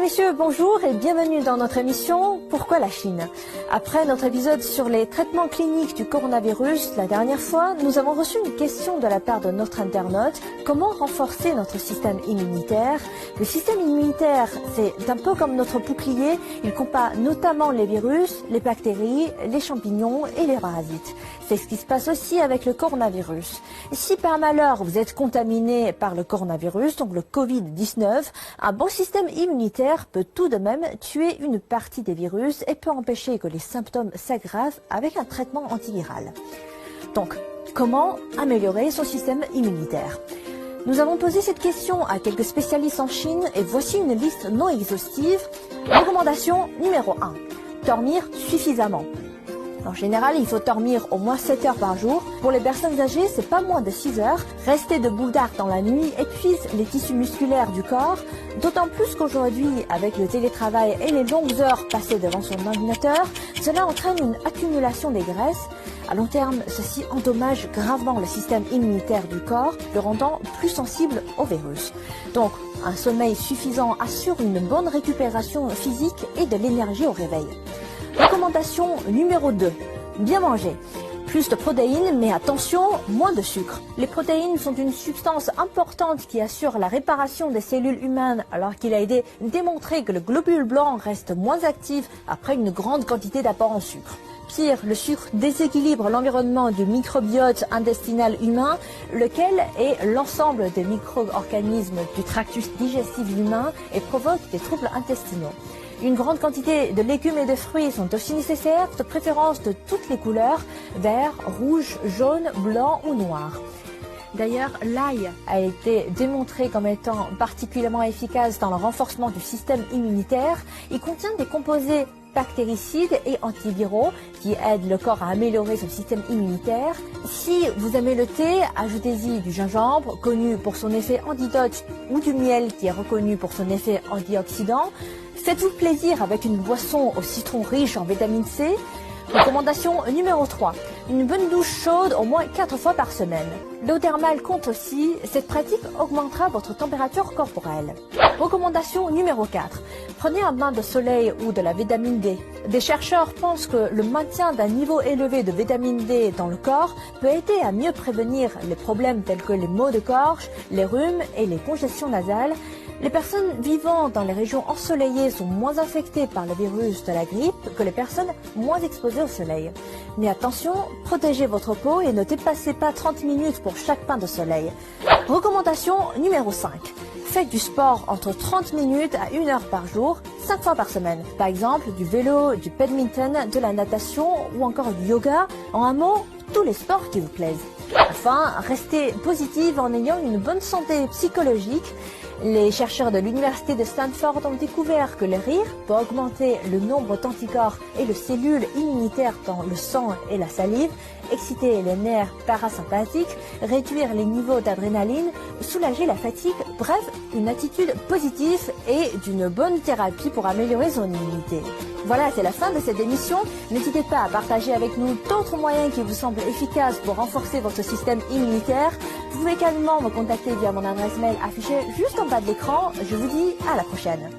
messieurs, bonjour et bienvenue dans notre émission Pourquoi la Chine? Après notre épisode sur les traitements cliniques du coronavirus, la dernière fois, nous avons reçu une question de la part de notre internaute. Comment renforcer notre système immunitaire? Le système immunitaire, c'est un peu comme notre bouclier. Il combat notamment les virus, les bactéries, les champignons et les parasites. C'est ce qui se passe aussi avec le coronavirus. Si par malheur vous êtes contaminé par le coronavirus, donc le Covid-19, un bon système immunitaire peut tout de même tuer une partie des virus et peut empêcher que les symptômes s'aggravent avec un traitement antiviral. Donc, comment améliorer son système immunitaire? Nous avons posé cette question à quelques spécialistes en Chine et voici une liste non exhaustive. Recommandation numéro 1. Dormir suffisamment. En général, il faut dormir au moins 7 heures par jour. Pour les personnes âgées, c'est pas moins de 6 heures. Rester debout tard dans la nuit épuise les tissus musculaires du corps. D'autant plus qu'aujourd'hui, avec le télétravail et les longues heures passées devant son ordinateur, cela entraîne une accumulation des graisses. À long terme, ceci endommage gravement le système immunitaire du corps, le rendant plus sensible au virus. Donc, un sommeil suffisant assure une bonne récupération physique et de l'énergie au réveil. Recommandation numéro 2. Bien manger. Plus de protéines, mais attention, moins de sucre. Les protéines sont une substance importante qui assure la réparation des cellules humaines, alors qu'il a été démontré que le globule blanc reste moins actif après une grande quantité d'apport en sucre. Pire, le sucre déséquilibre l'environnement du microbiote intestinal humain, lequel est l'ensemble des micro-organismes du tractus digestif humain et provoque des troubles intestinaux. Une grande quantité de légumes et de fruits sont aussi nécessaires, de préférence de toutes les couleurs, vert, rouge, jaune, blanc ou noir. D'ailleurs, l'ail a été démontré comme étant particulièrement efficace dans le renforcement du système immunitaire. Il contient des composés bactéricides et antiviraux qui aident le corps à améliorer son système immunitaire. Si vous aimez le thé, ajoutez-y du gingembre, connu pour son effet antidote, ou du miel qui est reconnu pour son effet antioxydant. Faites-vous plaisir avec une boisson au citron riche en vitamine C. Recommandation numéro 3. Une bonne douche chaude au moins 4 fois par semaine. L'eau thermale compte aussi. Cette pratique augmentera votre température corporelle. Recommandation numéro 4. Prenez un bain de soleil ou de la vitamine D. Des chercheurs pensent que le maintien d'un niveau élevé de vitamine D dans le corps peut aider à mieux prévenir les problèmes tels que les maux de gorge, les rhumes et les congestions nasales. Les personnes vivant dans les régions ensoleillées sont moins affectées par le virus de la grippe que les personnes moins exposées au soleil. Mais attention, protégez votre peau et ne dépassez pas 30 minutes pour chaque bain de soleil. Recommandation numéro 5. Faites du sport entre 30 minutes à 1 heure par jour, 5 fois par semaine. Par exemple, du vélo, du badminton, de la natation ou encore du yoga. En un mot, tous les sports qui vous plaisent. Enfin, restez positive en ayant une bonne santé psychologique. Les chercheurs de l'université de Stanford ont découvert que le rire peut augmenter le nombre d'anticorps et de cellules immunitaires dans le sang et la salive, exciter les nerfs parasympathiques, réduire les niveaux d'adrénaline, soulager la fatigue, bref, une attitude positive et d'une bonne thérapie pour améliorer son immunité. Voilà, c'est la fin de cette émission. N'hésitez pas à partager avec nous d'autres moyens qui vous semblent efficaces pour renforcer votre système immunitaire. Vous pouvez également me contacter via mon adresse mail affichée juste en bas de l'écran. Je vous dis à la prochaine.